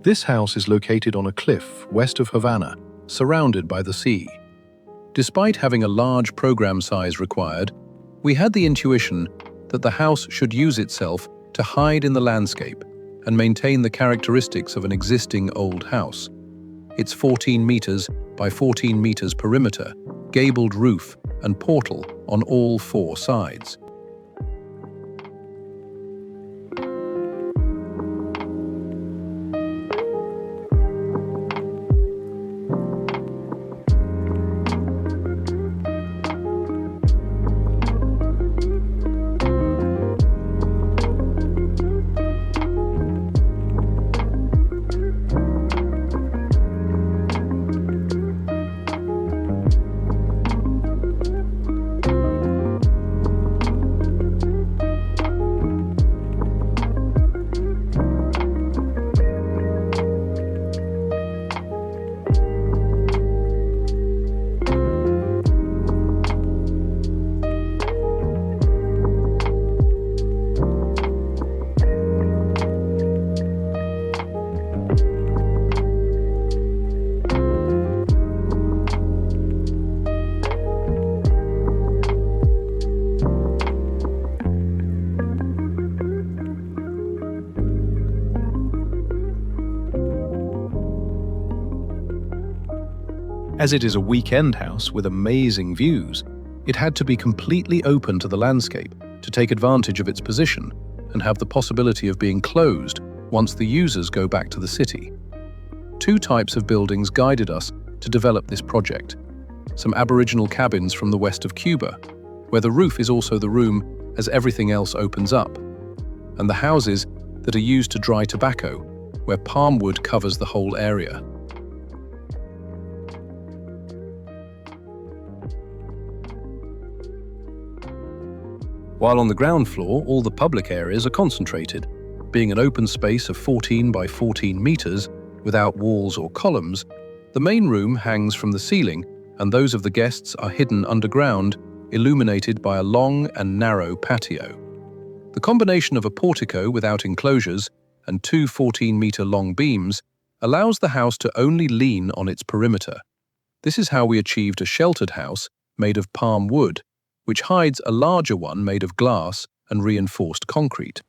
This house is located on a cliff west of Havana, surrounded by the sea. Despite having a large program size required, we had the intuition that the house should use itself to hide in the landscape and maintain the characteristics of an existing old house. Its 14 meters by 14 meters perimeter, gabled roof and portal on all four sides. As it is a weekend house with amazing views, it had to be completely open to the landscape to take advantage of its position and have the possibility of being closed once the users go back to the city. Two types of buildings guided us to develop this project. Some aboriginal cabins from the west of Cuba, where the roof is also the room as everything else opens up, and the houses that are used to dry tobacco, where palm wood covers the whole area. While on the ground floor, all the public areas are concentrated, being an open space of 14 by 14 meters without walls or columns. The main room hangs from the ceiling, and those of the guests are hidden underground, illuminated by a long and narrow patio. The combination of a portico without enclosures and two 14-meter-long beams allows the house to only lean on its perimeter. This is how we achieved a sheltered house made of palm wood, which hides a larger one made of glass and reinforced concrete.